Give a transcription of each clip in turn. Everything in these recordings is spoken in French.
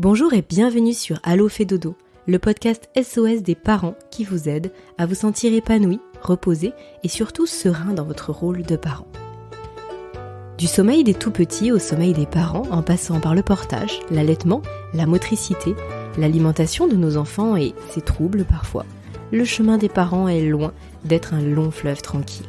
Bonjour et bienvenue sur Allo fait dodo, le podcast SOS des parents qui vous aide à vous sentir épanoui, reposé et surtout serein dans votre rôle de parent. Du sommeil des tout-petits au sommeil des parents, en passant par le portage, l'allaitement, la motricité, l'alimentation de nos enfants et ses troubles parfois, le chemin des parents est loin d'être un long fleuve tranquille.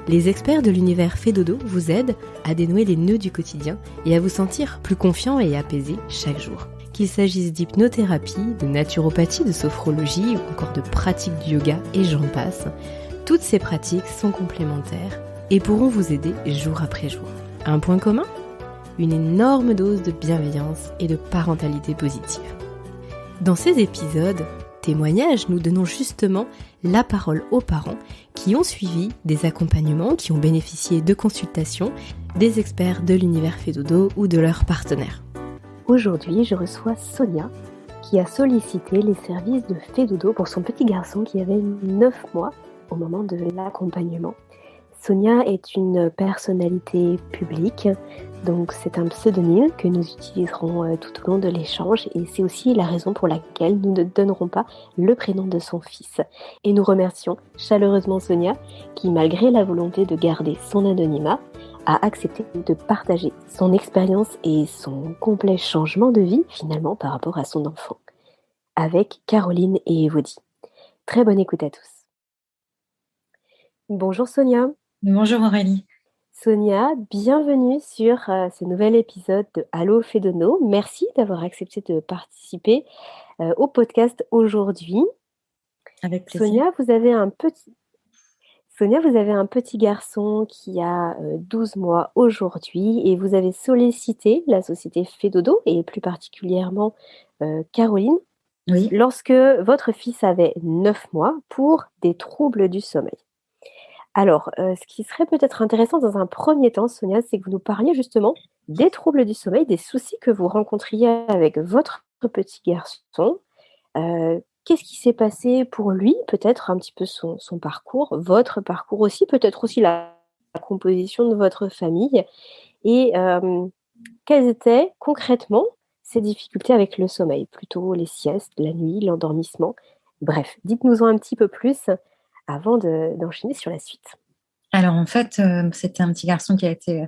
Les experts de l'univers fait dodo vous aident à dénouer les nœuds du quotidien et à vous sentir plus confiant et apaisé chaque jour. Qu'il s'agisse d'hypnothérapie, de naturopathie, de sophrologie ou encore de pratiques du yoga et j'en passe, toutes ces pratiques sont complémentaires et pourront vous aider jour après jour. Un point commun ? Une énorme dose de bienveillance et de parentalité positive. Dans ces épisodes, témoignages, nous donnons justement la parole aux parents qui ont suivi des accompagnements, qui ont bénéficié de consultations des experts de l'univers fait dodo ou de leurs partenaires. Aujourd'hui, je reçois Sonia qui a sollicité les services de fait dodo pour son petit garçon qui avait 9 mois au moment de l'accompagnement. Sonia est une personnalité publique, donc c'est un pseudonyme que nous utiliserons tout au long de l'échange et c'est aussi la raison pour laquelle nous ne donnerons pas le prénom de son fils. Et nous remercions chaleureusement Sonia qui, malgré la volonté de garder son anonymat, a accepté de partager son expérience et son complet changement de vie finalement par rapport à son enfant, avec Caroline et Evody. Très bonne écoute à tous. Bonjour Sonia. Bonjour Aurélie. Sonia, bienvenue sur ce nouvel épisode de Allo fait dodo. Merci d'avoir accepté de participer au podcast aujourd'hui. Avec plaisir. Sonia, vous avez un petit garçon qui a 12 mois aujourd'hui et vous avez sollicité la société fait dodo et plus particulièrement Caroline lorsque votre fils avait 9 mois pour des troubles du sommeil. Alors, ce qui serait peut-être intéressant dans un premier temps, Sonia, c'est que vous nous parliez justement des troubles du sommeil, des soucis que vous rencontriez avec votre petit garçon. Qu'est-ce qui s'est passé pour lui? Peut-être un petit peu son parcours, votre parcours aussi, peut-être aussi la composition de votre famille. Et quelles étaient concrètement ces difficultés avec le sommeil? Plutôt les siestes, la nuit, l'endormissement? Bref, dites-nous-en un petit peu plus avant d'enchaîner sur la suite. Alors en fait, c'était un petit garçon qui a été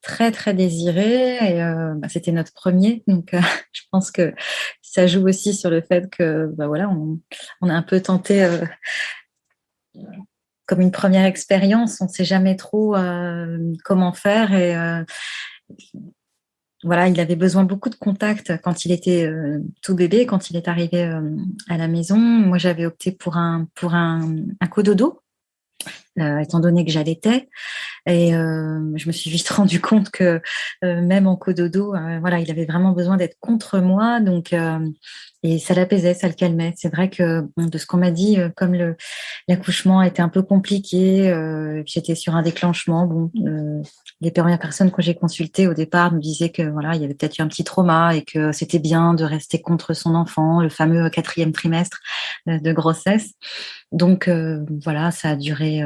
très très désiré et c'était notre premier, donc je pense que ça joue aussi sur le fait que on a un peu tenté comme une première expérience, on ne sait jamais trop comment faire et il avait besoin beaucoup de contact quand il était tout bébé, quand il est arrivé à la maison. Moi, j'avais opté pour un cododo. Étant donné que j'allaitais et je me suis vite rendu compte que même en cododo, il avait vraiment besoin d'être contre moi, donc et ça l'apaisait, ça le calmait. C'est vrai que de ce qu'on m'a dit, comme l'accouchement a été un peu compliqué, j'étais sur un déclenchement. Les premières personnes que j'ai consultées au départ me disaient que il y avait peut-être eu un petit trauma et que c'était bien de rester contre son enfant, le fameux 4e trimestre de grossesse. Donc ça a duré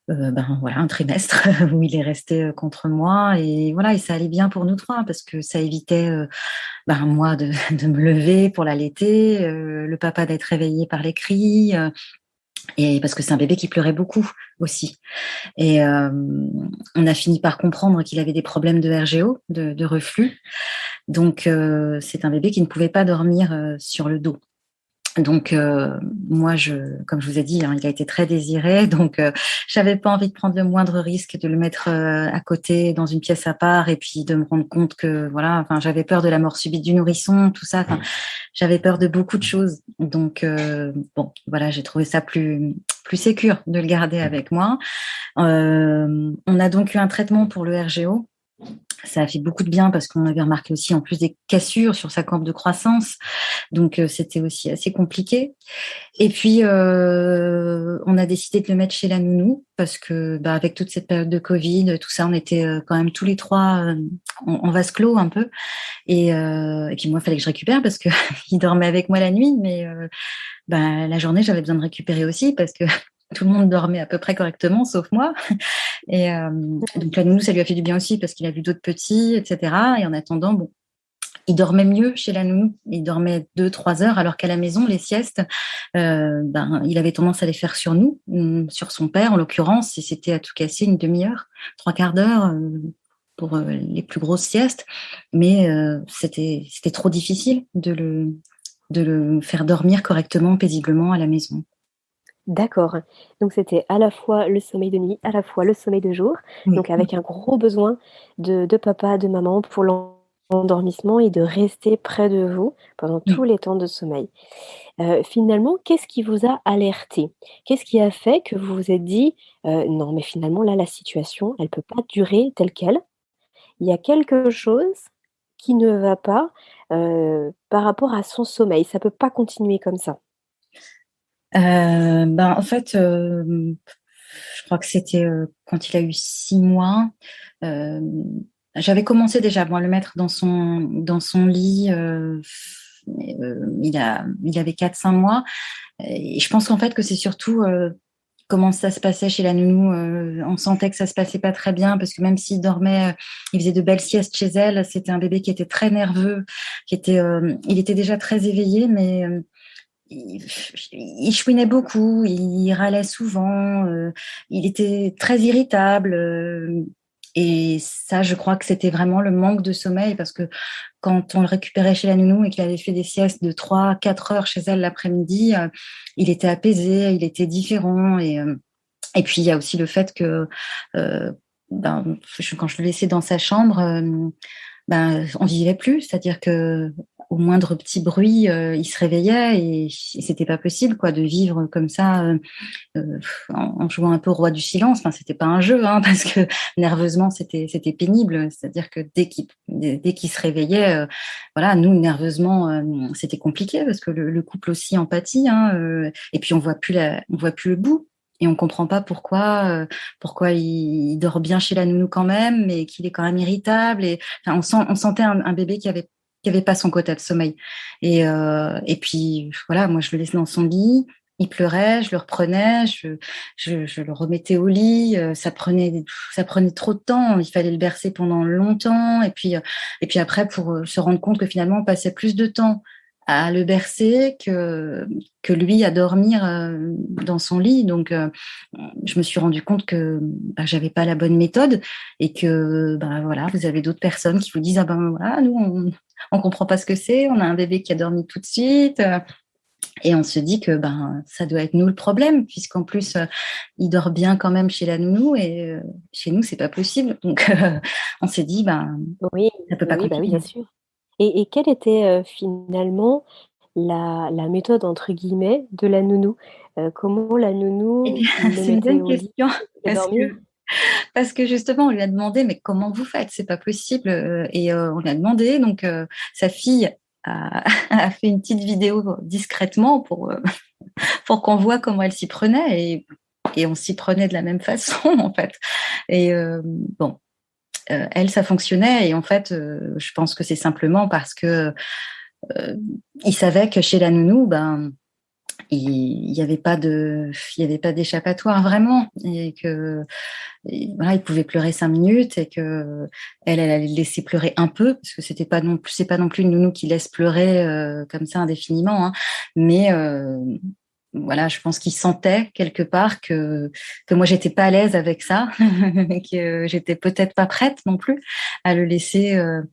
un trimestre où il est resté contre moi et ça allait bien pour nous trois parce que ça évitait moi de me lever pour l'allaiter, le papa d'être réveillé par les cris et parce que c'est un bébé qui pleurait beaucoup aussi. Et on a fini par comprendre qu'il avait des problèmes de RGO, de reflux. Donc c'est un bébé qui ne pouvait pas dormir sur le dos. Donc moi, comme je vous ai dit, il a été très désiré, donc j'avais pas envie de prendre le moindre risque de le mettre à côté dans une pièce à part et puis de me rendre compte que j'avais peur de la mort subite du nourrisson, tout ça. J'avais peur de beaucoup de choses. Donc j'ai trouvé ça plus sécure de le garder avec moi. On a donc eu un traitement pour le RGO. Ça a fait beaucoup de bien parce qu'on avait remarqué aussi en plus des cassures sur sa courbe de croissance. Donc, c'était aussi assez compliqué. Et puis, on a décidé de le mettre chez la nounou parce que avec toute cette période de Covid, tout ça, on était quand même tous les trois en vase clos un peu. Et puis moi, il fallait que je récupère parce que il dormait avec moi la nuit. Mais la journée, j'avais besoin de récupérer aussi parce que tout le monde dormait à peu près correctement, sauf moi. Et donc la nounou, ça lui a fait du bien aussi parce qu'il a vu d'autres petits, etc. Et en attendant, il dormait mieux chez la nounou. Il dormait 2-3 heures, alors qu'à la maison, les siestes, il avait tendance à les faire sur nous, sur son père en l'occurrence, et c'était à tout casser une demi-heure, 3/4 d'heure pour les plus grosses siestes. Mais c'était trop difficile de le faire dormir correctement, paisiblement à la maison. D'accord. Donc c'était à la fois le sommeil de nuit, à la fois le sommeil de jour, Oui. donc avec un gros besoin de papa, de maman pour l'endormissement et de rester près de vous pendant tous Oui. les temps de sommeil. Finalement, qu'est-ce qui vous a alerté? Qu'est-ce qui a fait que vous vous êtes dit: «Non, mais finalement là, la situation, elle peut pas durer telle quelle. Il y a quelque chose qui ne va pas, par rapport à son sommeil. Ça peut pas continuer comme ça». En fait, je crois que c'était quand il a eu 6 mois. Euh, J'avais commencé déjà moi, à le mettre dans son lit. Il avait 4-5 mois. Et je pense qu'en fait que c'est surtout comment ça se passait chez la nounou. On sentait que ça se passait pas très bien parce que même s'il dormait, il faisait de belles siestes chez elle. C'était un bébé qui était très nerveux, il était déjà très éveillé, mais il chouinait beaucoup, il râlait souvent, il était très irritable. Et ça, je crois que c'était vraiment le manque de sommeil parce que quand on le récupérait chez la nounou et qu'il avait fait des siestes de 3-4 heures chez elle l'après-midi, il était apaisé, il était différent. Et puis, il y a aussi le fait que quand je le laissais dans sa chambre, on vivait plus, c'est-à-dire que au moindre petit bruit, il se réveillait et c'était pas possible quoi de vivre comme ça en jouant un peu au roi du silence. Enfin, c'était pas un jeu, hein, parce que nerveusement c'était pénible. C'est-à-dire que dès qu'il se réveillait, voilà, nous nerveusement c'était compliqué parce que le couple aussi empathie, hein, et puis on voit plus le bout. Et on comprend pas pourquoi il dort bien chez la nounou quand même, mais qu'il est quand même irritable. Et enfin, on sentait un bébé qui avait pas son quota de sommeil. Et puis voilà, moi je le laissais dans son lit. Il pleurait, je le reprenais, je le remettais au lit. Ça prenait trop de temps. Il fallait le bercer pendant longtemps. Et puis après, pour se rendre compte que finalement, on passait plus de temps à le bercer que lui à dormir dans son lit. Donc, je me suis rendu compte que j'avais pas la bonne méthode et que voilà, vous avez d'autres personnes qui vous disent voilà, nous on comprend pas ce que c'est, on a un bébé qui a dormi tout de suite. Et on se dit que ça doit être nous le problème, puisqu'en plus il dort bien quand même chez la nounou et chez nous c'est pas possible. Donc on s'est dit Oui, ça peut pas oui, bah, oui, bien continuer. sûr. Et quelle était, finalement la «méthode» entre guillemets de la nounou? Comment la Eh nounou bien, le c'est une mettait bonne au lit? question Il faisait parce dormir? que justement on lui a demandé mais comment vous faites? C'est pas possible. Et on lui a demandé donc sa fille a, a fait une petite vidéo discrètement pour qu'on voit comment elle s'y prenait et on s'y prenait de la même façon en fait. Et elle, ça fonctionnait et en fait, je pense que c'est simplement parce que il savait que chez la nounou, il y avait pas d'échappatoire vraiment voilà, il pouvait pleurer 5 minutes et que elle allait le laisser pleurer un peu parce que c'est pas non plus une nounou qui laisse pleurer comme ça indéfiniment, hein, mais voilà, je pense qu'il sentait quelque part que moi j'étais pas à l'aise avec ça, que j'étais peut-être pas prête non plus à le laisser euh,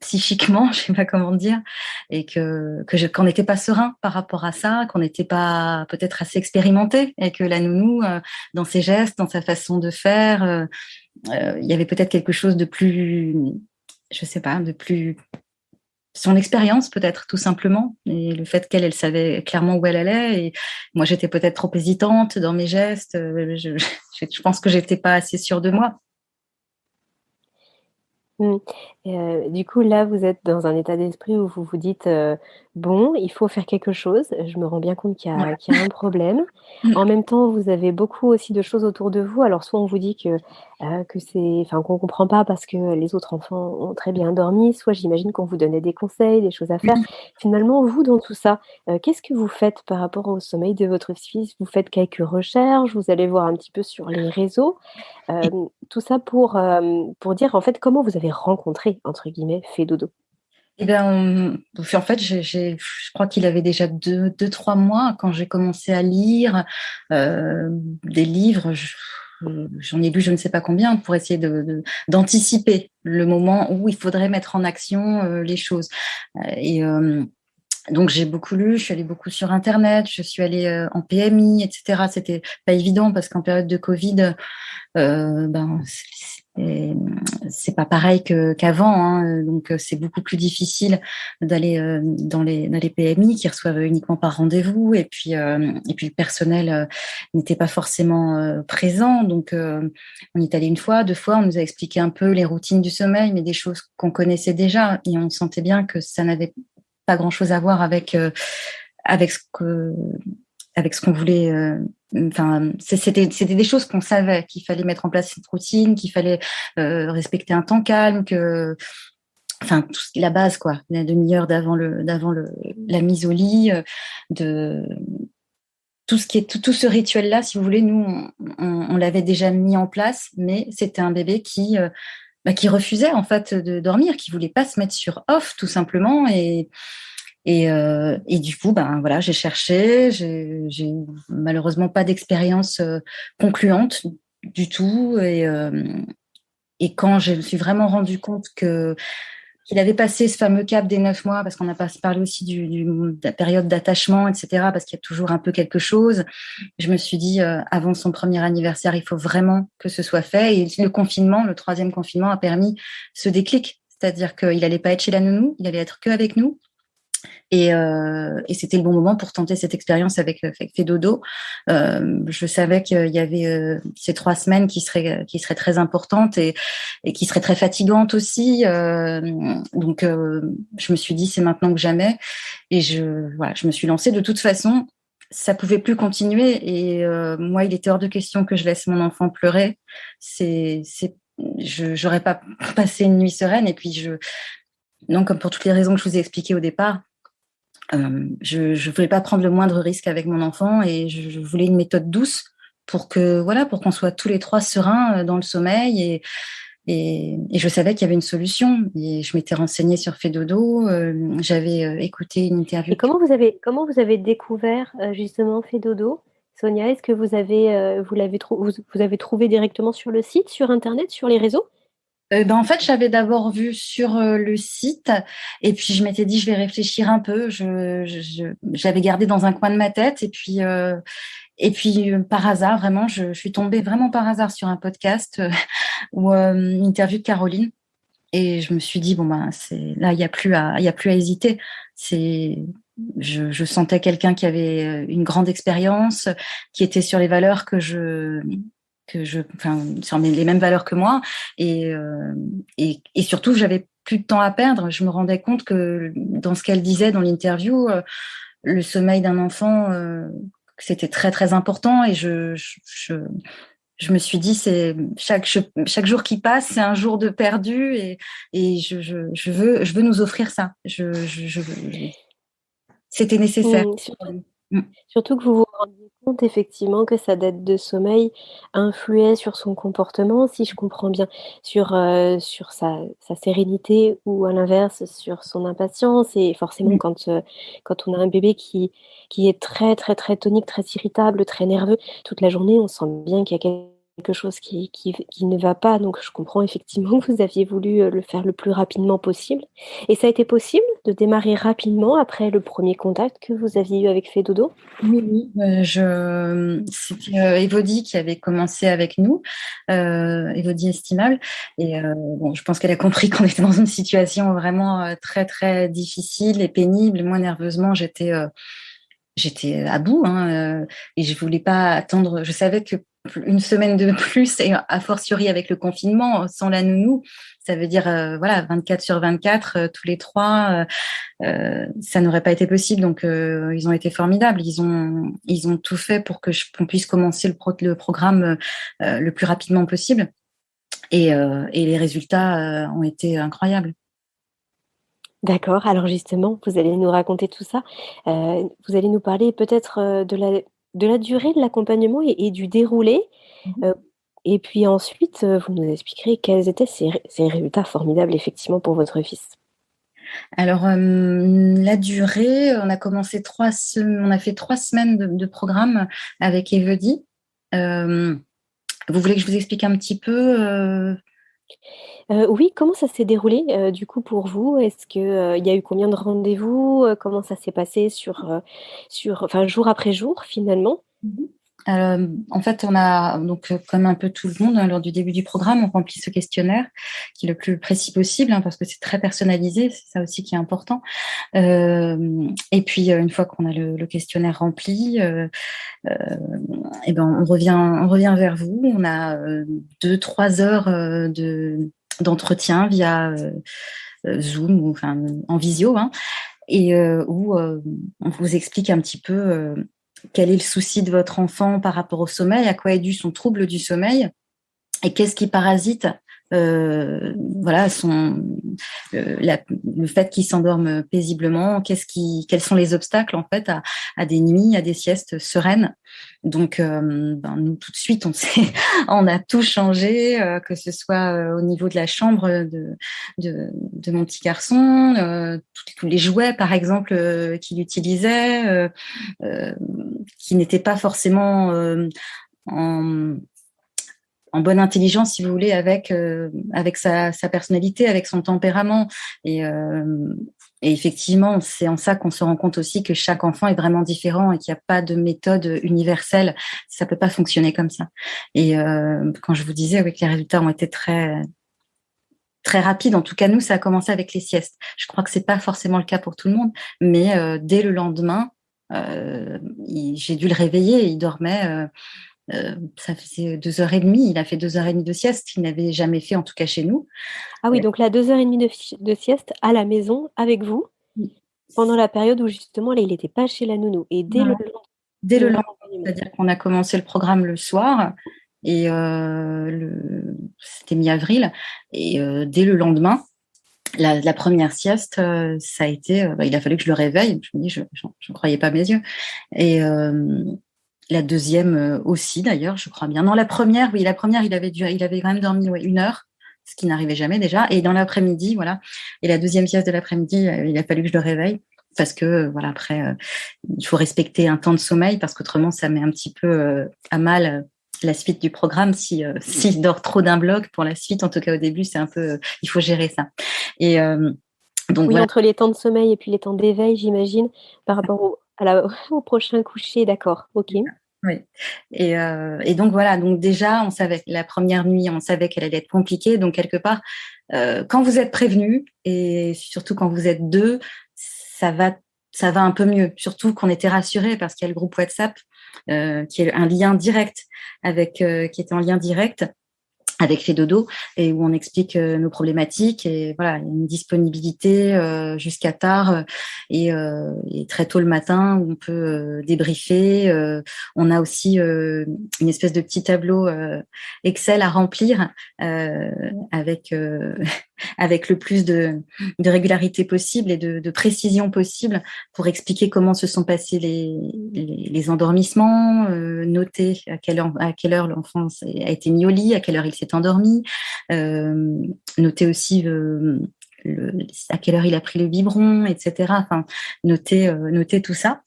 psychiquement, je sais pas comment dire, et qu'on n'était pas serein par rapport à ça, qu'on n'était pas peut-être assez expérimenté, et que la nounou, dans ses gestes, dans sa façon de faire, il y avait peut-être quelque chose de plus, je sais pas, de plus son expérience peut-être tout simplement et le fait qu'elle savait clairement où elle allait et moi j'étais peut-être trop hésitante dans mes gestes, je pense que j'étais pas assez sûre de moi. Mmh. Du coup, là, vous êtes dans un état d'esprit où vous vous dites, «Bon, il faut faire quelque chose. Je me rends bien compte Voilà. qu'il y a un problème». En même temps, vous avez beaucoup aussi de choses autour de vous. Alors soit on vous dit que c'est enfin, qu'on comprend pas parce que les autres enfants ont très bien dormi, soit j'imagine qu'on vous donnait des conseils, des choses à faire. Finalement, vous, dans tout ça, qu'est-ce que vous faites par rapport au sommeil de votre fils? Vous faites quelques recherches? Vous allez voir un petit peu sur les réseaux? Tout ça pour dire, en fait, comment vous avez «rencontré» entre guillemets Fedodo? Eh ben, en fait, je crois qu'il avait déjà 3 mois quand j'ai commencé à lire des livres. J'en ai lu je ne sais pas combien pour essayer d'anticiper le moment où il faudrait mettre en action les choses. Et donc j'ai beaucoup lu, je suis allée beaucoup sur Internet, je suis allée en PMI, etc. C'était pas évident parce qu'en période de Covid, ben c'est pas pareil qu'avant, hein. Donc c'est beaucoup plus difficile d'aller dans les PMI qui reçoivent uniquement par rendez-vous, et puis le personnel n'était pas forcément présent. Donc on y est allé 1 fois, 2 fois, on nous a expliqué un peu les routines du sommeil, mais des choses qu'on connaissait déjà, et on sentait bien que ça n'avait pas grand-chose à voir avec ce qu'on voulait. Enfin, c'était des choses qu'on savait, qu'il fallait mettre en place cette routine, qu'il fallait respecter un temps calme, enfin tout ce qui est la base, quoi, la demi-heure d'avant la mise au lit, de tout ce rituel-là, si vous voulez, nous on l'avait déjà mis en place, mais c'était un bébé qui refusait en fait de dormir, qui voulait pas se mettre sur off tout simplement, et du coup, ben voilà, j'ai cherché, j'ai malheureusement pas d'expérience concluante du tout, et quand je me suis vraiment rendu compte qu'il avait passé ce fameux cap des 9 mois, parce qu'on a parlé aussi de la période d'attachement, etc., parce qu'il y a toujours un peu quelque chose, je me suis dit, avant son premier anniversaire, il faut vraiment que ce soit fait. Et le 3e confinement a permis ce déclic, c'est-à-dire qu'il allait pas être chez la nounou, il allait être que avec nous. Et c'était le bon moment pour tenter cette expérience avec Fedodo. Je savais qu'il y avait ces 3 semaines qui seraient très importantes et qui seraient très fatigantes aussi. Donc je me suis dit, c'est maintenant que jamais. Et je me suis lancée. De toute façon, ça pouvait plus continuer. Et moi, il était hors de question que je laisse mon enfant pleurer. J'aurais pas passé une nuit sereine. Et puis non, comme pour toutes les raisons que je vous ai expliquées au départ, je voulais pas prendre le moindre risque avec mon enfant, et je voulais une méthode douce pour qu'on soit tous les 3 sereins dans le sommeil, et je savais qu'il y avait une solution, et je m'étais renseignée sur Fedodo, j'avais écouté une interview. Et comment vous avez découvert justement Fedodo, Sonia? Est-ce que vous avez trouvé directement sur le site, sur Internet, sur les réseaux? En fait, j'avais d'abord vu sur le site, et puis je m'étais dit, je vais réfléchir un peu. J'avais gardé dans un coin de ma tête, et puis par hasard, vraiment, je suis tombée vraiment par hasard sur un podcast ou une interview de Caroline, et je me suis dit, bon ben, là, il y a plus à hésiter. Je sentais quelqu'un qui avait une grande expérience, qui était sur les valeurs sur les mêmes valeurs que moi, et surtout, j'avais plus de temps à perdre. Je me rendais compte que dans ce qu'elle disait dans l'interview, le sommeil d'un enfant, c'était très très important, et je me suis dit, c'est chaque jour qui passe, c'est un jour de perdu, et je veux nous offrir ça. C'était nécessaire. Surtout que vous vous rendiez compte effectivement que sa dette de sommeil influait sur son comportement, si je comprends bien, sur sa sérénité, ou à l'inverse sur son impatience. Et forcément, quand on a un bébé qui est très très très tonique, très irritable, très nerveux, toute la journée, on sent bien qu'il y a quelque chose qui ne va pas. Donc je comprends effectivement que vous aviez voulu le faire le plus rapidement possible. Et ça a été possible de démarrer rapidement après le premier contact que vous aviez eu avec Fedodo? Oui. C'était Evodie qui avait commencé avec nous, Evodie Estimable. Et je pense qu'elle a compris qu'on était dans une situation vraiment très très difficile et pénible. Moi, nerveusement, j'étais à bout, hein, et je voulais pas attendre. Je savais que une semaine de plus, et a fortiori avec le confinement, sans la nounou, ça veut dire 24/24, tous les 3, ça n'aurait pas été possible. Donc ils ont été formidables. Ils ont tout fait pour qu'on puisse commencer le programme le plus rapidement possible, et les résultats ont été incroyables. D'accord, alors justement, vous allez nous raconter tout ça. Vous allez nous parler peut-être de la durée de l'accompagnement et du déroulé. Et puis ensuite, vous nous expliquerez quels étaient ces résultats formidables effectivement pour votre fils. Alors, la durée, on a commencé on a fait 3 semaines de programme avec Evody. Vous voulez que je vous explique un petit peu Oui, comment ça s'est déroulé, du coup pour vous? Est-ce que, il y a eu combien de rendez-vous? Comment ça s'est passé enfin, jour après jour finalement? En fait, on a donc comme un peu tout le monde, lors du début du programme, on remplit ce questionnaire qui est le plus précis possible, parce que c'est très personnalisé, c'est ça aussi qui est important. Et puis une fois qu'on a le questionnaire rempli, et ben on revient vers vous. On a 2-3 heures d'entretien via Zoom ou enfin en visio, et où on vous explique un petit peu quel est le souci de votre enfant par rapport au sommeil, à quoi est dû son trouble du sommeil et qu'est-ce qui parasite voilà le fait qu'il s'endorme paisiblement, quels sont les obstacles en fait à des nuits, à des siestes sereines. Donc nous tout de suite on a tout changé, que ce soit au niveau de la chambre de mon petit garçon, tous les jouets par exemple qu'il utilisait, qui n'étaient pas forcément en bonne intelligence, si vous voulez, avec sa personnalité, avec son tempérament. Et effectivement, c'est en ça qu'on se rend compte aussi que chaque enfant est vraiment différent et qu'il n'y a pas de méthode universelle. Ça peut pas fonctionner comme ça. Et quand je vous disais que les résultats ont été très très rapides, en tout cas nous, ça a commencé avec les siestes. Je crois que c'est pas forcément le cas pour tout le monde, mais dès le lendemain, j'ai dû le réveiller. Il dormait. Ça faisait 2h30. Il a fait 2h30 de sieste, qu'il n'avait jamais fait, en tout cas chez nous. Ah oui, donc là, 2h30 de sieste à la maison avec vous, pendant la période où justement, là, il n'était pas chez la nounou. Et dès le lendemain, c'est-à-dire qu'on a commencé le programme le soir, et c'était mi-avril, et dès le lendemain, la première sieste, ça a été, il a fallu que je le réveille. Je me dis, je ne croyais pas mes yeux. Et la deuxième aussi, d'ailleurs, je crois bien. Non, la première, oui, il avait quand même dormi 1 heure, ce qui n'arrivait jamais déjà. Et dans l'après-midi, voilà. Et la deuxième sieste de l'après-midi, il a fallu que je le réveille parce que, voilà, après, il faut respecter un temps de sommeil parce qu'autrement, ça met un petit peu à mal la suite du programme. S'il dort trop d'un bloc pour la suite, en tout cas au début, c'est un peu, il faut gérer ça. Et donc, oui, voilà. entre les temps de sommeil et puis les temps d'éveil, j'imagine, par rapport au prochain coucher, d'accord, ok. Oui. Et donc voilà, donc déjà, on savait la première nuit, on savait qu'elle allait être compliquée. Donc quelque part, quand vous êtes prévenu et surtout quand vous êtes deux, ça va un peu mieux. Surtout qu'on était rassurés parce qu'il y a le groupe WhatsApp qui est un lien direct qui était en lien direct avec Fedodo, et où on explique nos problématiques, et voilà, une disponibilité jusqu'à tard, et très tôt le matin où on peut débriefer. On a aussi une espèce de petit tableau Excel à remplir avec avec le plus de régularité possible et de précision possible pour expliquer comment se sont passés les endormissements, noter à quelle heure l'enfant a été mis au lit, à quelle heure il s'est endormi, noter aussi à quelle heure il a pris le biberon, etc. Enfin, noter tout ça,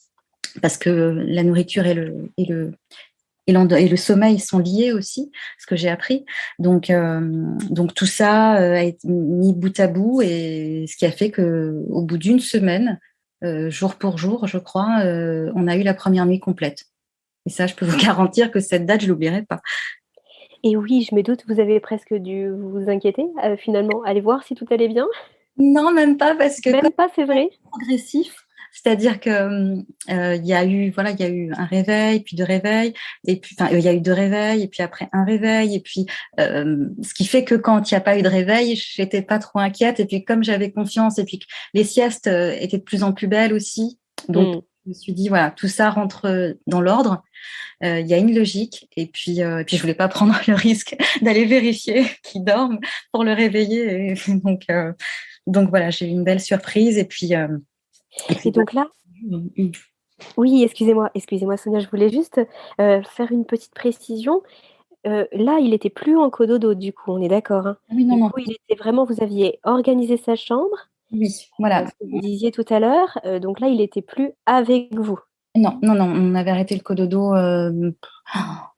parce que la nourriture et le sommeil sont liés aussi, ce que j'ai appris. Donc tout ça a été mis bout à bout, et ce qui a fait qu'au bout d'une semaine, jour pour jour, je crois, on a eu la première nuit complète. Et ça, je peux vous garantir que cette date, je l'oublierai pas. Et oui, je me doute, vous avez presque dû vous inquiéter, finalement. Aller voir si tout allait bien? Non, même pas, parce que même pas, c'est vrai. Progressif. C'est-à-dire que il y a eu un réveil, puis deux réveils, et puis il y a eu deux réveils, et puis après un réveil, et puis ce qui fait que quand il n'y a pas eu de réveil, j'étais pas trop inquiète, et puis comme j'avais confiance, et puis que les siestes étaient de plus en plus belles aussi, donc je me suis dit voilà, tout ça rentre dans l'ordre. Il y a une logique, et puis je voulais pas prendre le risque d'aller vérifier qu'il dorme pour le réveiller, et donc voilà, j'ai eu une belle surprise, et puis donc là, oui, excusez-moi Sonia, je voulais juste faire une petite précision. Là, il était plus en cododo, du coup, on est d'accord, hein. Oui, non, du coup, il était vraiment, vous aviez organisé sa chambre, Oui, voilà. Ce que vous disiez tout à l'heure, donc là, il était plus avec vous? Non, on avait arrêté le cododo,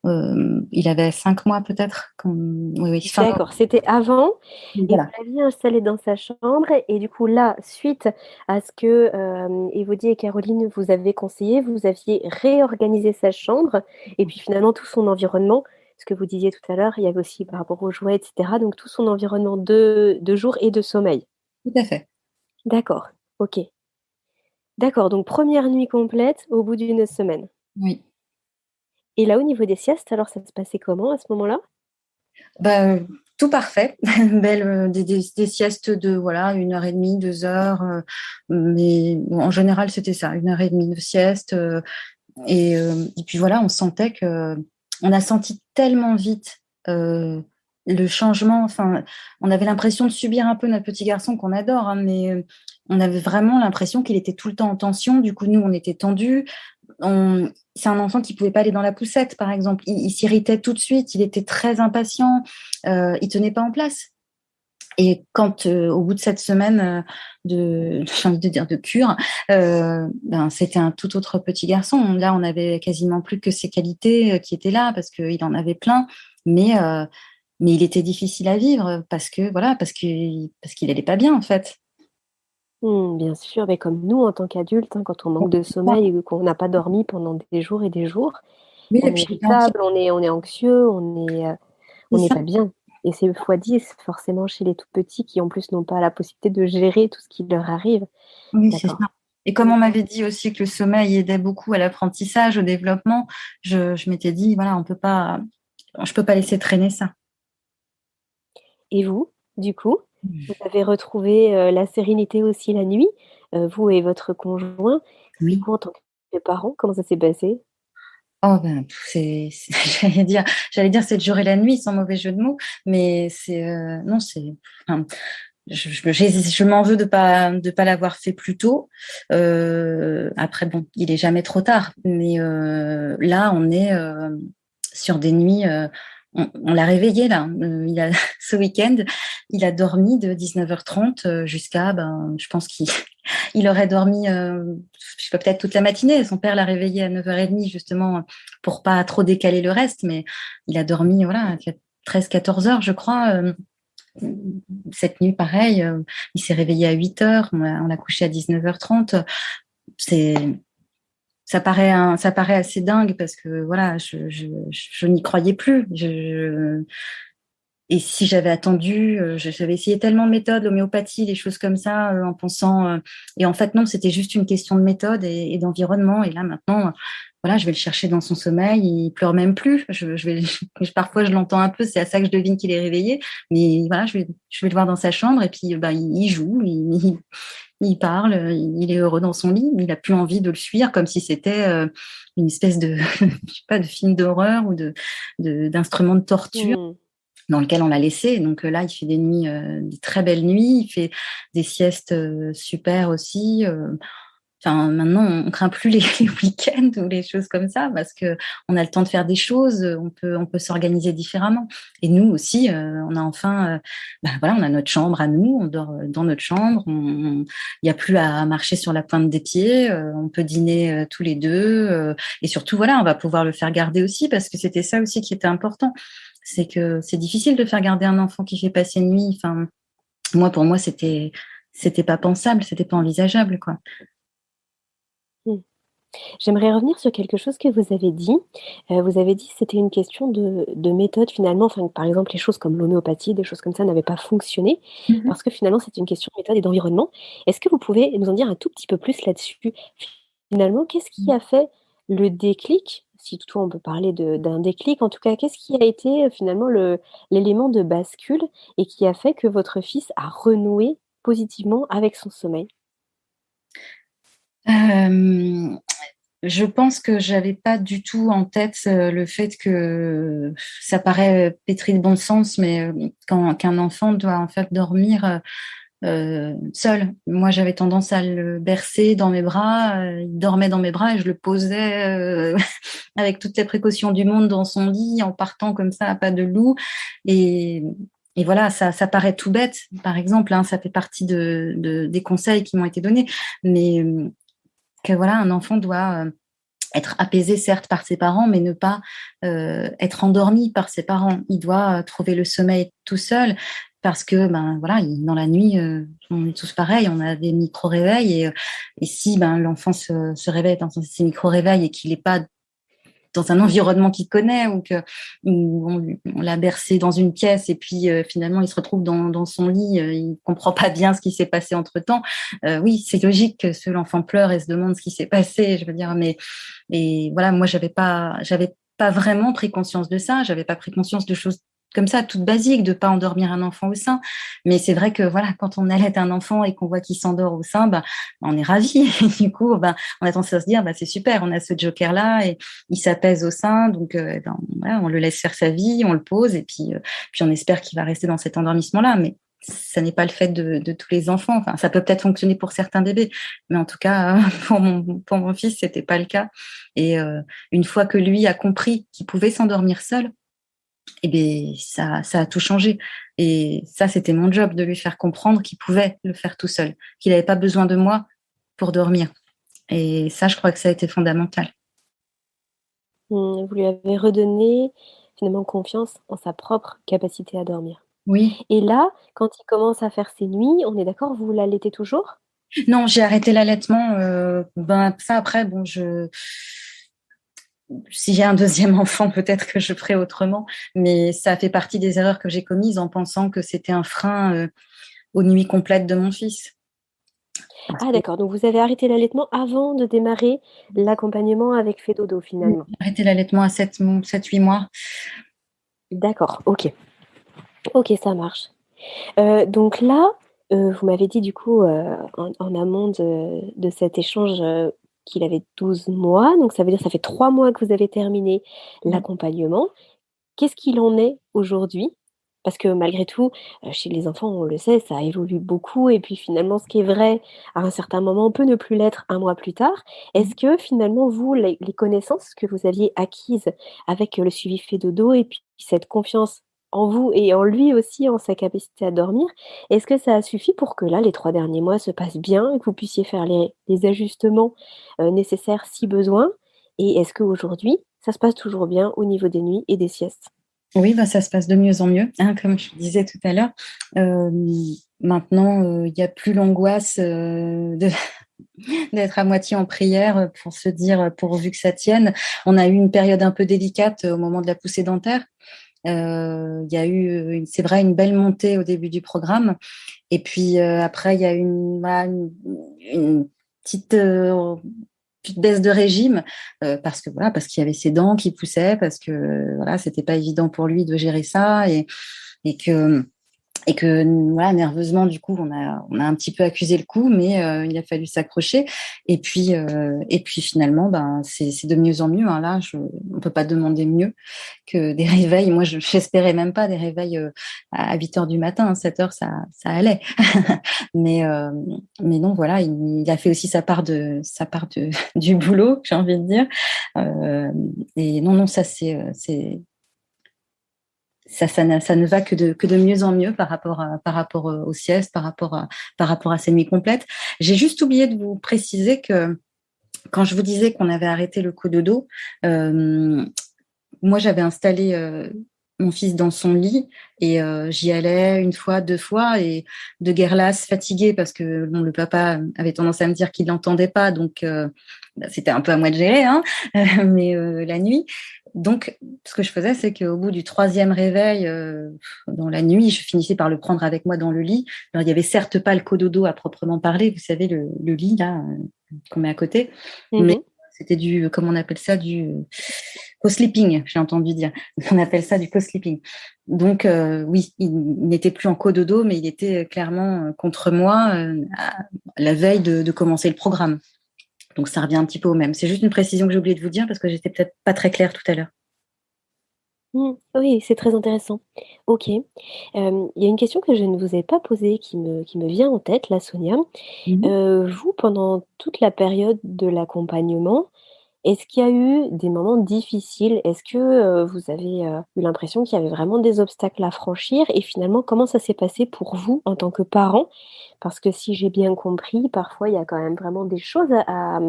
il avait 5 mois peut-être oui, fin D'accord, c'était avant et vous voilà. l'aviez installé dans sa chambre et du coup là, suite à ce que, Élodie et Caroline vous avaient conseillé, vous aviez réorganisé sa chambre et puis finalement tout son environnement, ce que vous disiez tout à l'heure, il y avait aussi par rapport aux jouets et cetera, donc tout son environnement de jour et de sommeil? Tout à fait. D'accord, OK. D'accord, donc première nuit complète au bout d'une semaine. Oui. Et là, au niveau des siestes, alors ça se passait comment à ce moment-là? Bah, tout parfait. Belle, des siestes de voilà 1 heure et demie, 2 heures, mais bon, en général c'était ça, 1 heure et demie de sieste. Et puis voilà, on a senti tellement vite le changement. Enfin, on avait l'impression de subir un peu notre petit garçon qu'on adore, hein, mais on avait vraiment l'impression qu'il était tout le temps en tension. Du coup, nous, on était tendus. C'est un enfant qui pouvait pas aller dans la poussette, par exemple. Il s'irritait tout de suite. Il était très impatient. Il tenait pas en place. Et quand, au bout de cette semaine j'ai envie de dire de cure, c'était un tout autre petit garçon. Là, on avait quasiment plus que ses qualités qui étaient là parce qu'il en avait plein, mais il était difficile à vivre parce qu'il allait pas bien en fait. Bien sûr, mais comme nous en tant qu'adultes, hein, quand on manque de sommeil ou qu'on n'a pas dormi pendant des jours et des jours, Oui, et on est puis j'étais inquiète. irritable, on est anxieux, on C'est n'est ça. pas bien. Et c'est x10 forcément chez les tout petits qui en plus n'ont pas la possibilité de gérer tout ce qui leur arrive. Oui, c'est ça. D'accord. Et comme on m'avait dit aussi que le sommeil aidait beaucoup à l'apprentissage, au développement, je m'étais dit, voilà, je peux pas laisser traîner ça. Et vous, du coup, vous avez retrouvé la sérénité aussi la nuit, vous et votre conjoint. Du Oui. coup, en tant que parents, comment ça s'est passé? Oh ben, j'allais dire c'est le jour et la nuit sans mauvais jeu de mots, mais non enfin, je m'en veux de pas l'avoir fait plus tôt. Après bon, il est jamais trop tard, mais là on est sur des nuits. On l'a réveillé là. Ce week-end, il a dormi de 19h30 jusqu'à je pense qu'il il aurait dormi, je sais pas, peut-être toute la matinée. Son père l'a réveillé à 9h30 justement pour pas trop décaler le reste, mais il a dormi voilà 13-14 heures je crois. Cette nuit, pareil, il s'est réveillé à 8 heures, on l'a couché à 19h30. C'est, ça paraît assez dingue parce que voilà, je n'y croyais plus. Et si j'avais attendu, j'avais essayé tellement de méthodes, l'homéopathie, des choses comme ça, en pensant. Et en fait, non, c'était juste une question de méthode et d'environnement. Et là, maintenant, voilà, je vais le chercher dans son sommeil. Il pleure même plus. Parfois, je l'entends un peu. C'est à ça que je devine qu'il est réveillé. Mais voilà, je vais le voir dans sa chambre et puis, il joue, il parle, il est heureux dans son lit. Il a plus envie de le fuir comme si c'était une espèce de, je sais pas, de film d'horreur ou d'instrument de torture Mmh. dans lequel on l'a laissé. Donc là, il fait des très belles nuits, il fait des siestes super aussi. Enfin, maintenant, on craint plus les week-ends ou les choses comme ça parce que on a le temps de faire des choses, on peut s'organiser différemment. Et nous aussi, on a enfin, voilà, on a notre chambre à nous, on dort dans notre chambre, il n'y a plus à marcher sur la pointe des pieds, on peut dîner tous les deux, et surtout, voilà, on va pouvoir le faire garder aussi parce que c'était ça aussi qui était important. C'est que c'est difficile de faire garder un enfant qui fait passer une nuit. Enfin, pour moi, c'était pas pensable, c'était pas envisageable, quoi. Mmh. J'aimerais revenir sur quelque chose que vous avez dit. Vous avez dit que c'était une question de méthode finalement, enfin, par exemple, les choses comme l'homéopathie, des choses comme ça n'avaient pas fonctionné Mhm. parce que finalement, c'est une question de méthode et d'environnement. Est-ce que vous pouvez nous en dire un tout petit peu plus là-dessus? Finalement, qu'est-ce qui a fait le déclic? Si toutefois on peut parler d'un déclic, en tout cas, qu'est-ce qui a été, finalement l'élément de bascule et qui a fait que votre fils a renoué positivement avec son sommeil? Euh, je pense que j'avais pas du tout en tête le fait que ça paraît pétri de bon sens, mais qu'un enfant doit en fait dormir seul. Moi, j'avais tendance à le bercer dans mes bras. Il dormait dans mes bras et je le posais avec toutes les précautions du monde dans son lit en partant comme ça à pas de loup. Et Et voilà, ça paraît tout bête, par exemple, hein, ça fait partie des conseils qui m'ont été donnés, mais que voilà, un enfant doit être apaisé, certes, par ses parents, mais ne pas être endormi par ses parents. Il doit trouver le sommeil tout seul, parce que voilà, dans la nuit, on est tous pareils, on a des micro-réveils, et si l'enfant se réveille dans ces micro-réveils et qu'il n'est pas dans un environnement qu'il connaît, ou on l'a bercé dans une pièce et puis finalement il se retrouve dans son lit, il comprend pas bien ce qui s'est passé entre-temps. Oui, c'est logique que l'enfant pleure et se demande ce qui s'est passé, je veux dire, mais et voilà, moi j'avais pas vraiment pris conscience de ça, j'avais pas pris conscience de choses comme ça, toutes basiques, de pas endormir un enfant au sein. Mais c'est vrai que voilà, quand on allait un enfant et qu'on voit qu'il s'endort au sein, on est ravis. Et du coup, on a tendance à se dire, c'est super, on a ce joker-là et il s'apaise au sein. Donc, voilà, on le laisse faire sa vie, on le pose et puis on espère qu'il va rester dans cet endormissement-là. Mais ça n'est pas le fait de tous les enfants. Enfin, ça peut peut-être fonctionner pour certains bébés, mais en tout cas, pour mon fils, c'était pas le cas. Et une fois que lui a compris qu'il pouvait s'endormir seul, et bien, ça a tout changé. Et ça, c'était mon job, de lui faire comprendre qu'il pouvait le faire tout seul, qu'il n'avait pas besoin de moi pour dormir. Et ça, je crois que ça a été fondamental. Vous lui avez redonné finalement confiance en sa propre capacité à dormir. Oui. Et là, quand il commence à faire ses nuits, on est d'accord, vous l'allaitez toujours ? Non, j'ai arrêté l'allaitement. Ça, après, si j'ai un deuxième enfant, peut-être que je ferai autrement, mais ça fait partie des erreurs que j'ai commises en pensant que c'était un frein aux nuits complètes de mon fils. Ah d'accord, donc vous avez arrêté l'allaitement avant de démarrer l'accompagnement avec Fedodo finalement. J'ai arrêté l'allaitement à 7-8 mois. D'accord, ok. Ok, ça marche. Donc là, vous m'avez dit du coup en amont de cet échange qu'il avait 12 mois, donc ça veut dire que ça fait 3 mois que vous avez terminé l'accompagnement. Qu'est-ce qu'il en est aujourd'hui ? Parce que malgré tout, chez les enfants, on le sait, ça évolue beaucoup et puis finalement, ce qui est vrai à un certain moment peut ne plus l'être un mois plus tard. Est-ce que finalement, vous, les connaissances que vous aviez acquises avec le suivi Fedodo et puis cette confiance en vous et en lui aussi, en sa capacité à dormir, est-ce que ça a suffi pour que là, les 3 derniers mois se passent bien et que vous puissiez faire les ajustements nécessaires si besoin ? Et est-ce qu'aujourd'hui, ça se passe toujours bien au niveau des nuits et des siestes ? Oui, ça se passe de mieux en mieux, hein, comme je disais tout à l'heure. Maintenant, il n'y a plus l'angoisse d'être à moitié en prière pour se dire pourvu que ça tienne. On a eu une période un peu délicate au moment de la poussée dentaire. Il y a eu, c'est vrai, une belle montée au début du programme. Et puis après, il y a eu une petite baisse de régime parce qu'il y avait ses dents qui poussaient, parce que voilà, c'était pas évident pour lui de gérer ça et que voilà, nerveusement, du coup, on a un petit peu accusé le coup, mais il a fallu s'accrocher. Et puis finalement, c'est de mieux en mieux. Hein. Là, on peut pas demander mieux que des réveils. Moi, j'espérais même pas des réveils à 8 heures du matin, 7 heures, ça allait. mais non, voilà, il a fait aussi sa part du boulot, j'ai envie de dire. Et non, ça ça ne va que de mieux en mieux par rapport aux siestes, par rapport à ces nuits complètes. J'ai juste oublié de vous préciser que quand je vous disais qu'on avait arrêté le cododo, moi j'avais installé mon fils dans son lit et j'y allais 1 fois, 2 fois et de guerre lasse, fatiguée parce que le papa avait tendance à me dire qu'il l'entendait pas, donc c'était un peu à moi de gérer, hein, mais la nuit. Donc, ce que je faisais, c'est qu'au bout du 3e réveil, dans la nuit, je finissais par le prendre avec moi dans le lit. Alors, il y avait certes pas le cododo à proprement parler, vous savez, le lit là qu'on met à côté, mais c'était comment on appelle ça, du co-sleeping, j'ai entendu dire. On appelle ça du co-sleeping. Donc, oui, il n'était plus en cododo, mais il était clairement contre moi la veille de commencer le programme. Donc, ça revient un petit peu au même. C'est juste une précision que j'ai oublié de vous dire parce que j'étais peut-être pas très claire tout à l'heure. Oui, c'est très intéressant. Ok. Il y a une question que je ne vous ai pas posée qui me vient en tête, là, Sonia. Vous, pendant toute la période de l'accompagnement, Est-ce qu'il y a eu des moments difficiles? Est-ce que vous avez eu l'impression qu'il y avait vraiment des obstacles à franchir? Et finalement, comment ça s'est passé pour vous en tant que parent? Parce que si j'ai bien compris, parfois il y a quand même vraiment des choses à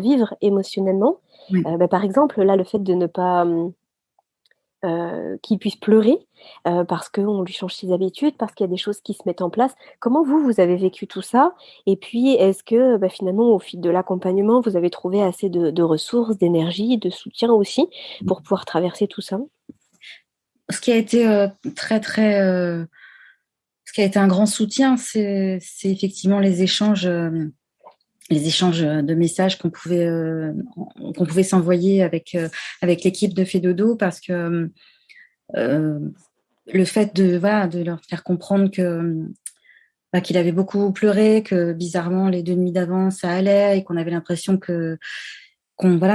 vivre émotionnellement. Oui. Par exemple, là, le fait de ne pas qu'il puisse pleurer, parce qu'on lui change ses habitudes, parce qu'il y a des choses qui se mettent en place. Comment vous avez vécu tout ça? Et puis est-ce que, finalement, au fil de l'accompagnement, vous avez trouvé assez de ressources, d'énergie, de soutien aussi, pour pouvoir traverser tout ça? Ce qui a été très, très, ce qui a été un grand soutien, c'est effectivement les échanges de messages qu'on pouvait s'envoyer avec l'équipe de Fedodo, parce que le fait de leur faire comprendre qu'il avait beaucoup pleuré, que bizarrement les 2 nuits d'avant ça allait, et qu'on avait l'impression que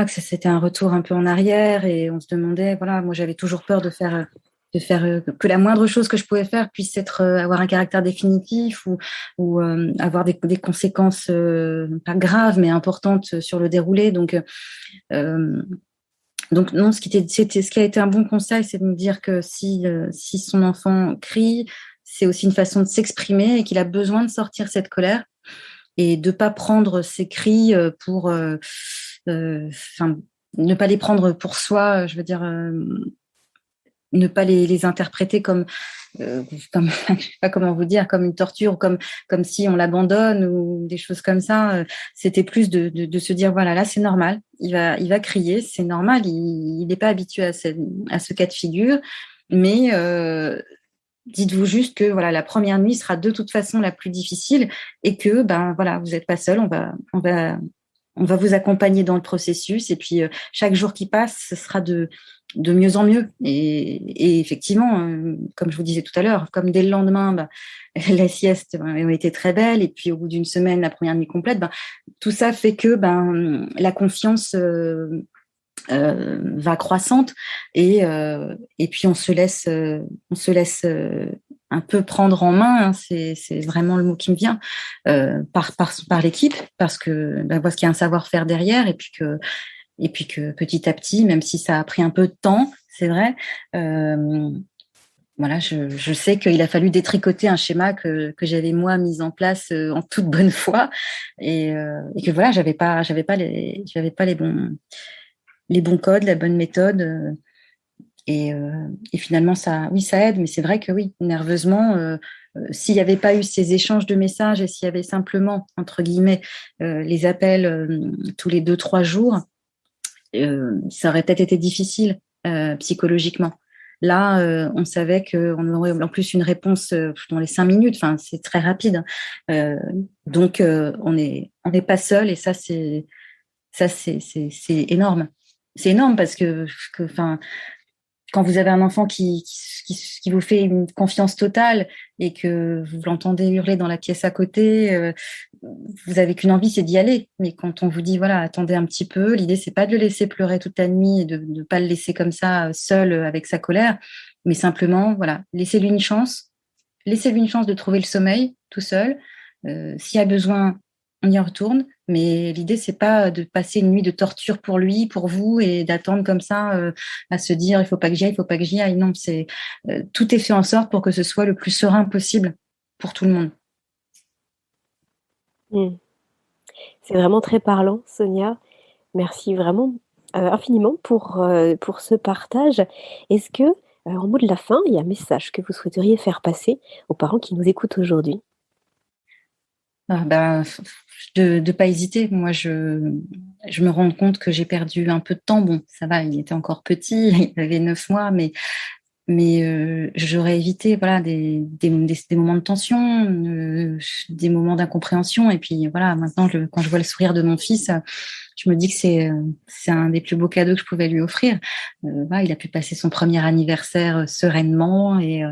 c'était un retour un peu en arrière, et on se demandait, moi j'avais toujours peur de faire que la moindre chose que je pouvais faire puisse avoir un caractère définitif, ou avoir des conséquences pas graves mais importantes sur le déroulé. Donc non, ce qui a été un bon conseil, c'est de me dire que si son enfant crie, c'est aussi une façon de s'exprimer, et qu'il a besoin de sortir cette colère, et de pas prendre ses cris pour ne pas les prendre pour soi, je veux dire, ne pas les interpréter comme je sais pas comment vous dire, comme une torture, comme si on l'abandonne ou des choses comme ça. C'était plus de se dire, voilà, là c'est normal, il va crier, c'est normal, il n'est pas habitué à ce cas de figure, mais dites-vous juste que voilà, la première nuit sera de toute façon la plus difficile, et que vous n'êtes pas seul, on va vous accompagner dans le processus, et puis chaque jour qui passe, ce sera de mieux en mieux. Et effectivement, comme je vous disais tout à l'heure, comme dès le lendemain, la sieste a été très belle, et puis au bout d'une semaine, la première nuit complète, tout ça fait que la confiance va croissante, et puis on se laisse un peu prendre en main, hein, c'est vraiment le mot qui me vient, par l'équipe, parce que parce qu'il y a un savoir-faire derrière, et puis que petit à petit, même si ça a pris un peu de temps, c'est vrai, je sais qu'il a fallu détricoter un schéma que j'avais moi mis en place en toute bonne foi, et que voilà, j'avais pas les bons codes, la bonne méthode, et finalement ça aide. Mais c'est vrai que oui, nerveusement, s'il n'y avait pas eu ces échanges de messages, et s'il y avait simplement, entre guillemets, les appels tous les 2-3 jours, ça aurait peut-être été difficile psychologiquement. Là, on savait qu'on aurait en plus une réponse dans les 5 minutes. Enfin, c'est très rapide. Donc, on n'est pas seul, et ça, c'est énorme. C'est énorme, parce que quand vous avez un enfant qui vous fait une confiance totale, et que vous l'entendez hurler dans la pièce à côté, vous avez qu'une envie, c'est d'y aller. Mais quand on vous dit, voilà, attendez un petit peu, l'idée, c'est pas de le laisser pleurer toute la nuit, et de ne pas le laisser comme ça, seul avec sa colère, mais simplement, voilà, laissez-lui une chance de trouver le sommeil tout seul. S'il y a besoin, on y retourne. Mais l'idée, c'est pas de passer une nuit de torture pour lui, pour vous, et d'attendre comme ça à se dire, il faut pas que j'y aille. Non, tout est fait en sorte pour que ce soit le plus serein possible pour tout le monde. C'est vraiment très parlant, Sonia. Merci vraiment infiniment pour ce partage. Est-ce que, en mot de la fin, il y a un message que vous souhaiteriez faire passer aux parents qui nous écoutent aujourd'hui? De pas hésiter. Moi, je me rends compte que j'ai perdu un peu de temps. Bon, ça va, il était encore petit, il avait 9 mois, mais j'aurais évité des moments de tension, des moments d'incompréhension. Et puis voilà, maintenant, quand je vois le sourire de mon fils, je me dis que c'est un des plus beaux cadeaux que je pouvais lui offrir. Il a pu passer son premier anniversaire sereinement, et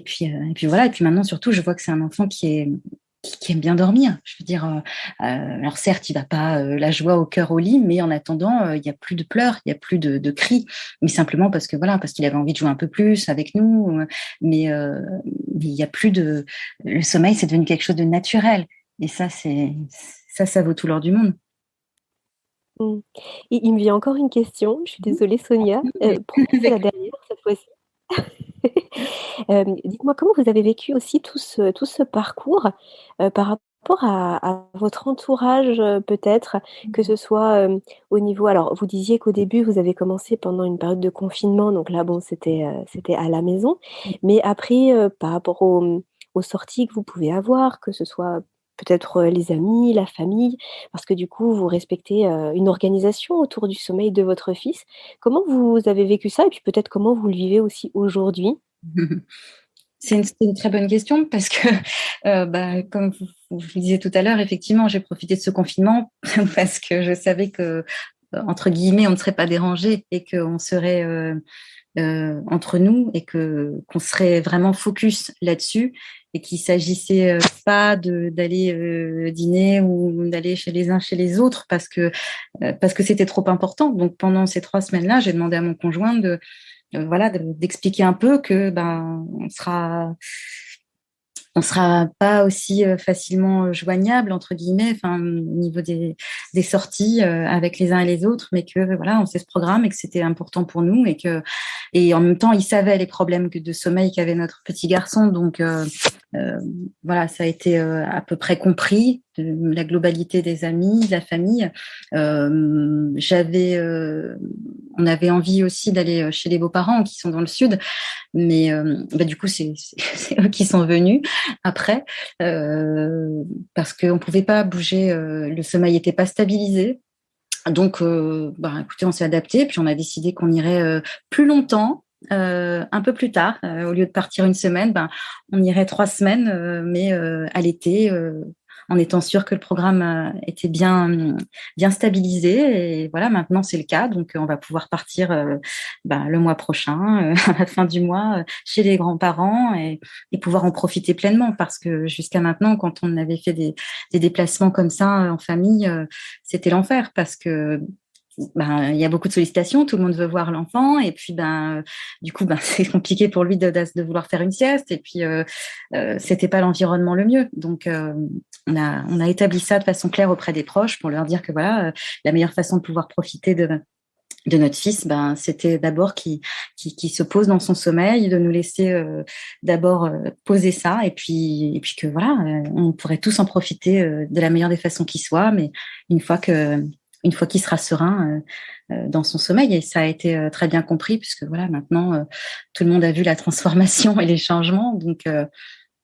puis voilà. Et puis maintenant, surtout, je vois que c'est un enfant qui aime bien dormir. Je veux dire, alors certes, il va pas la joie au cœur au lit, mais en attendant, il y a plus de pleurs, il y a plus de cris, mais simplement parce qu'il avait envie de jouer un peu plus avec nous. Mais il y a plus le sommeil, c'est devenu quelque chose de naturel, et ça vaut tout l'or du monde. Et il me vient encore une question, je suis désolée Sonia, proposez la dernière cette fois-ci. Dites-moi comment vous avez vécu aussi tout ce parcours, par rapport à votre entourage, peut-être, que ce soit, au niveau alors vous disiez qu'au début vous avez commencé pendant une période de confinement, donc là bon c'était à la maison. Mais après, par rapport aux sorties que vous pouvez avoir, que ce soit peut-être, les amis, la famille, parce que du coup vous respectez, une organisation autour du sommeil de votre fils. Comment vous avez vécu ça? Et puis peut-être comment vous le vivez aussi aujourd'hui? C'est une très bonne question parce que, comme je vous disais tout à l'heure, effectivement, j'ai profité de ce confinement parce que je savais que, entre guillemets, on ne serait pas dérangés et qu'on serait entre nous et qu'on serait vraiment focus là-dessus et qu'il s'agissait pas d'aller dîner ou d'aller chez les uns chez les autres parce que c'était trop important. Donc pendant ces 3 semaines-là, j'ai demandé à mon conjoint d'expliquer un peu que on sera pas aussi facilement joignable entre guillemets, enfin au niveau des sorties avec les uns et les autres, mais que voilà, on sait ce programme et que c'était important pour nous et en même temps, il savait les problèmes de sommeil qu'avait notre petit garçon, donc voilà, ça a été à peu près compris de la globalité des amis, de la famille. On avait envie aussi d'aller chez les beaux-parents qui sont dans le sud, mais du coup c'est eux qui sont venus après parce qu'on pouvait pas bouger, le sommeil était pas stabilisé. Donc écoutez, on s'est adapté, puis on a décidé qu'on irait plus longtemps. Un peu plus tard, au lieu de partir une semaine, on irait 3 semaines, mais à l'été, en étant sûr que le programme était bien stabilisé. Et voilà, maintenant c'est le cas, donc on va pouvoir partir le mois prochain, à la fin du mois, chez les grands-parents et pouvoir en profiter pleinement. Parce que jusqu'à maintenant, quand on avait fait des déplacements comme ça en famille, c'était l'enfer parce que il y a beaucoup de sollicitations, tout le monde veut voir l'enfant et puis du coup c'est compliqué pour lui de vouloir faire une sieste et puis c'était pas l'environnement le mieux. Donc on a établi ça de façon claire auprès des proches pour leur dire que voilà, la meilleure façon de pouvoir profiter de notre fils, c'était d'abord qu'il se pose dans son sommeil, de nous laisser d'abord poser ça et puis que voilà, on pourrait tous en profiter de la meilleure des façons qui soit, mais une fois qu'il sera serein dans son sommeil. Et ça a été très bien compris puisque voilà, maintenant tout le monde a vu la transformation et les changements.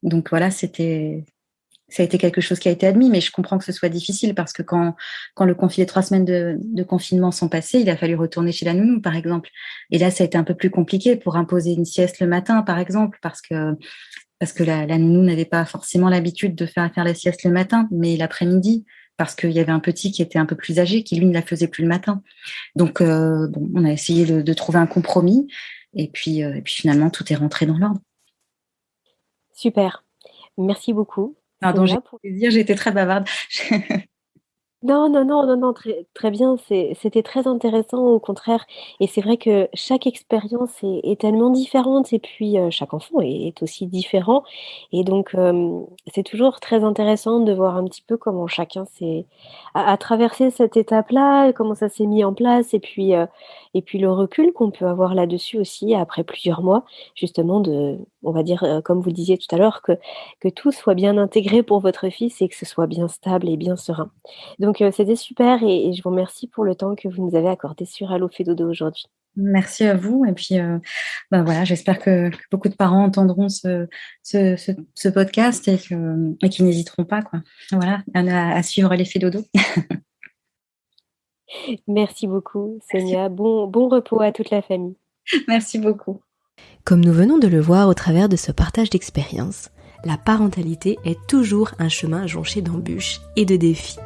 Donc voilà, ça a été quelque chose qui a été admis, mais je comprends que ce soit difficile parce que quand les 3 semaines de confinement sont passées, il a fallu retourner chez la nounou, par exemple. Et là, ça a été un peu plus compliqué pour imposer une sieste le matin, par exemple, parce que la nounou n'avait pas forcément l'habitude de faire la sieste le matin, mais l'après-midi, parce qu'il y avait un petit qui était un peu plus âgé, qui lui ne la faisait plus le matin. Donc, on a essayé de trouver un compromis, et puis finalement, tout est rentré dans l'ordre. Super, merci beaucoup. Pardon, j'ai été très bavarde. Non, très, très bien, c'était très intéressant au contraire et c'est vrai que chaque expérience est tellement différente et puis, chaque enfant est aussi différent et donc, c'est toujours très intéressant de voir un petit peu comment chacun a traversé cette étape-là, comment ça s'est mis en place et puis le recul qu'on peut avoir là-dessus aussi après plusieurs mois justement on va dire, comme vous le disiez tout à l'heure, que tout soit bien intégré pour votre fils et que ce soit bien stable et bien serein. Donc, c'était super et je vous remercie pour le temps que vous nous avez accordé sur Allo fait dodo aujourd'hui. Merci à vous et puis voilà, j'espère que beaucoup de parents entendront ce podcast et qu'ils n'hésiteront pas voilà, à suivre l'effet dodo. Merci beaucoup Sonia, bon repos à toute la famille. Merci beaucoup. Comme nous venons de le voir au travers de ce partage d'expériences, la parentalité est toujours un chemin jonché d'embûches et de défis.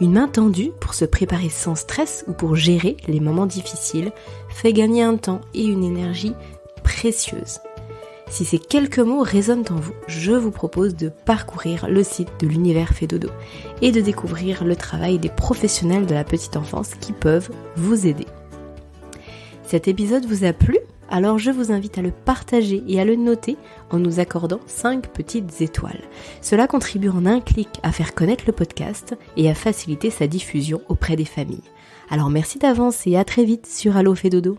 Une main tendue pour se préparer sans stress ou pour gérer les moments difficiles fait gagner un temps et une énergie précieuse. Si ces quelques mots résonnent en vous, je vous propose de parcourir le site de l'Univers fait dodo et de découvrir le travail des professionnels de la petite enfance qui peuvent vous aider. Cet épisode vous a plu ? Alors je vous invite à le partager et à le noter en nous accordant 5 petites étoiles. Cela contribue en un clic à faire connaître le podcast et à faciliter sa diffusion auprès des familles. Alors merci d'avance et à très vite sur Allo fait dodo.